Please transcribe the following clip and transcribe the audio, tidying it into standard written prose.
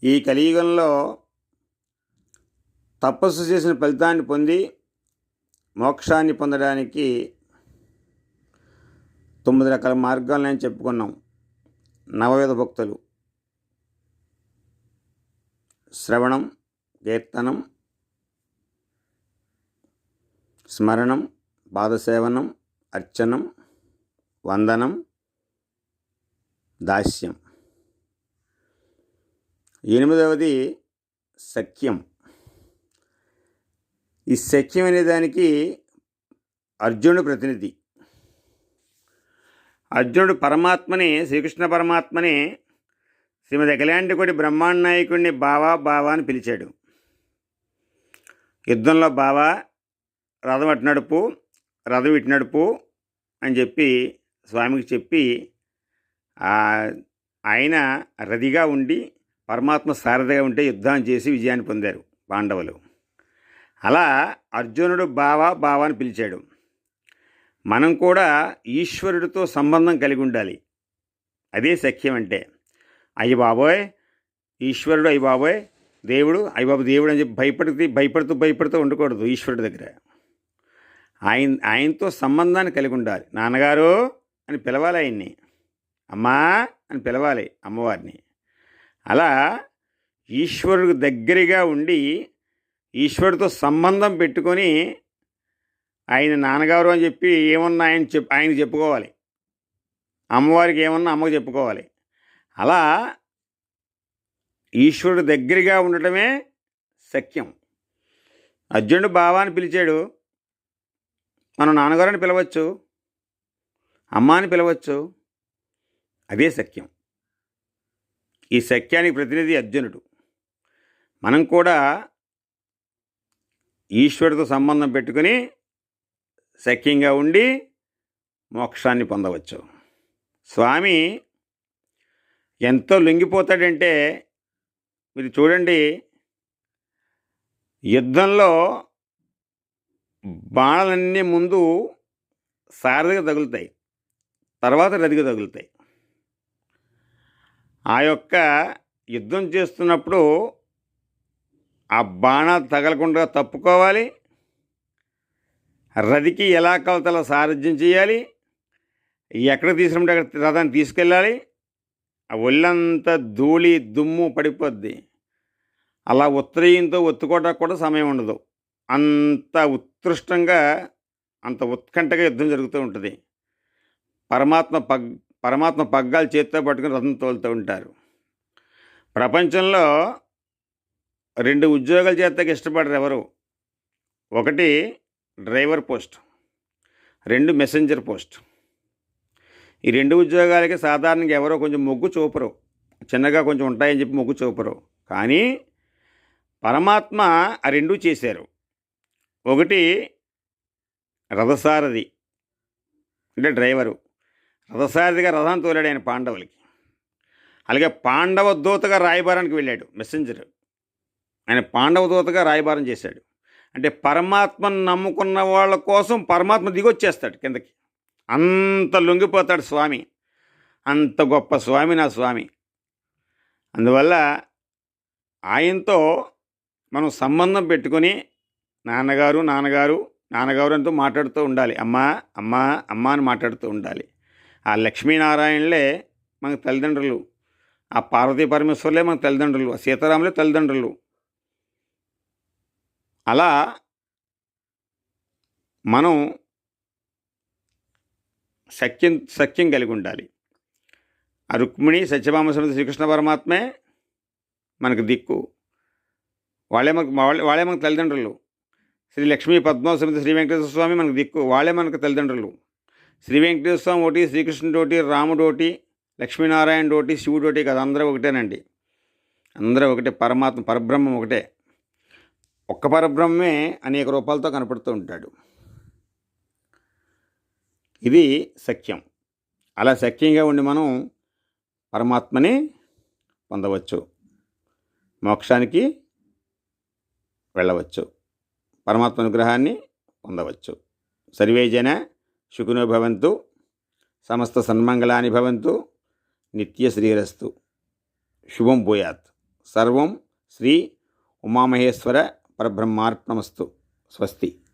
ఈ కలియుగంలో తపస్సు చేసిన ఫలితాన్ని పొంది మోక్షాన్ని పొందడానికి 9 రకాల మార్గాలను చెప్పుకున్నాం. నవవిధ భక్తులు: శ్రవణం, కీర్తనం, స్మరణం, పాదసేవనం, అర్చనం, వందనం, దాస్యం. 8వది సఖ్యం. ఈ సఖ్యం అనే దానికి అర్జునుడు ప్రతినిధి. అర్జునుడు పరమాత్మని, శ్రీకృష్ణ పరమాత్మని శ్రీమద్ అఖిలాండకోటి బ్రహ్మాండ నాయకుడిని బావా బావా అని పిలిచాడు. యుద్ధంలో బావా, రథం అటు నడుపు, రథం ఇటు నడుపు అని చెప్పి స్వామికి చెప్పి ఆయన రథిగా ఉండి పరమాత్మ సారథిగా ఉంటే యుద్ధం చేసి విజయాన్ని పొందారు పాండవులు. అలా అర్జునుడు బావా బావా అని పిలిచాడు. మనం కూడా ఈశ్వరుడితో సంబంధం కలిగి ఉండాలి. అదే సఖ్యం అంటే. అయ్య బాబోయ్ ఈశ్వరుడు, అయ్య బాబోయ్ దేవుడు, అయ్య బాబు దేవుడు అని చెప్పి భయపడుతూ ఉండకూడదు. ఈశ్వరుడి దగ్గర ఆయనతో సంబంధాన్ని కలిగి ఉండాలి. నాన్నగారు అని పిలవాలి, ఆయన్ని అమ్మా అని పిలవాలి అమ్మవారిని. అలా ఈశ్వరుడికి దగ్గరగా ఉండి ఈశ్వరుడితో సంబంధం పెట్టుకొని ఆయన నాన్నగారు అని చెప్పి ఏమన్నా ఆయనకి చెప్పుకోవాలి. అమ్మవారికి ఏమన్నా అమ్మకు చెప్పుకోవాలి. అలా ఈశ్వరుడు దగ్గరగా ఉండటమే సఖ్యం. అర్జునుడు బావా అని పిలిచాడు. మనం నాన్నగారని పిలవచ్చు, అమ్మ అని పిలవచ్చు. అదే సఖ్యం. ఈ సఖ్యానికి ప్రతినిధి అర్జునుడు. మనం కూడా ఈశ్వరుడితో సంబంధం పెట్టుకుని సఖ్యంగా ఉండి మోక్షాన్ని పొందవచ్చు. స్వామి ఎంతో లొంగిపోతాడంటే మీరు చూడండి, యుద్ధంలో బాణాలన్నీ ముందు సారథిగా తగులుతాయి, తర్వాత రథిగా తగులుతాయి. ఆ యొక్క యుద్ధం చేస్తున్నప్పుడు ఆ బాణాలు తగలకుండా తప్పుకోవాలి. రథికి ఎలా కలతల సారథ్యం చేయాలి, ఎక్కడ తీసుకుంటే అక్కడ రథాన్ని తీసుకెళ్ళాలి. ఆ ఒళ్ళంతా ధూళి దుమ్ము పడిపోద్ది. అలా ఉత్తరీయంతో ఒత్తుకోవడానికి కూడా సమయం ఉండదు. అంత ఉత్కృష్టంగా, అంత ఉత్కంఠగా యుద్ధం జరుగుతూ ఉంటుంది. పరమాత్మ పగ్గాలు చేత్తో పట్టుకుని రథం తోలుతూ ఉంటారు. ప్రపంచంలో 2 ఉద్యోగాలు చేస్తాకి ఇష్టపడరు ఎవరు. ఒకటి డ్రైవర్ పోస్ట్, 2 మెసెంజర్ పోస్ట్. ఈ 2 ఉద్యోగాలకి సాధారణంగా ఎవరో కొంచెం మొగ్గు చూపరు, చిన్నగా కొంచెం ఉంటాయని చెప్పి మొగ్గు చూపరు. కానీ పరమాత్మ ఆ 2 చేశారు. ఒకటి రథసారథి అంటే డ్రైవరు, రథసారథిగా రథాన్ని తోలాడు ఆయన పాండవులకి. అలాగే పాండవ దూతగా రాయబారానికి వెళ్ళాడు, మెసెంజర్. ఆయన పాండవ దూతగా రాయబారం చేశాడు. అంటే పరమాత్మను నమ్ముకున్న వాళ్ళ కోసం పరమాత్మ దిగొచ్చేస్తాడు కిందకి. అంత లొంగిపోతాడు స్వామి. అంత గొప్ప స్వామి నా స్వామి. అందువల్ల ఆయనతో మనం సంబంధం పెట్టుకొని నాన్నగారు నాన్నగారు నాన్నగారు అంటూ మాట్లాడుతూ ఉండాలి. అమ్మా అమ్మా అమ్మ అని మాట్లాడుతూ ఉండాలి. ఆ లక్ష్మీనారాయణలే మనకు తల్లిదండ్రులు, ఆ పార్వతీ పరమేశ్వరులే మన తల్లిదండ్రులు, ఆ సీతారాములే తల్లిదండ్రులు. అలా మనం సఖ్యం కలిగి ఉండాలి. ఆ రుక్మిణి సత్యభామ సమేత శ్రీకృష్ణ పరమాత్మే మనకు దిక్కు. వాళ్ళే మనకు తల్లిదండ్రులు. శ్రీ లక్ష్మీ పద్మ సమేత శ్రీ వెంకటేశ్వర స్వామి మనకు దిక్కు. వాళ్ళే మనకు తల్లిదండ్రులు. శ్రీ వెంకటేశ్వర స్వామి ఒకటి, శ్రీకృష్ణుడు ఒకటి, రాముడు ఒకటి, లక్ష్మీనారాయణుడు ఒకటి, శివుడు ఒకటి కదా, అందరూ ఒకటేనండి. అందరూ ఒకటే. పరమాత్మ పరబ్రహ్మం ఒకటే. ఒక్క పరబ్రహ్మే అనేక రూపాలతో కనపడుతూ ఉంటాడు. ఇది సఖ్యం. అలా సఖ్యంగా ఉండి మనం పరమాత్మని పొందవచ్చు, మోక్షానికి వెళ్ళవచ్చు, పరమాత్మ అనుగ్రహాన్ని పొందవచ్చు. సర్వే జన సుఖినో భవంతు, సమస్త సన్మంగళాని భవంతు, నిత్య శ్రీరస్తు. శుభం భూయాత్. సర్వం శ్రీ ఉమామహేశ్వర పరబ్రహ్మార్పణమస్తు. స్వస్తి.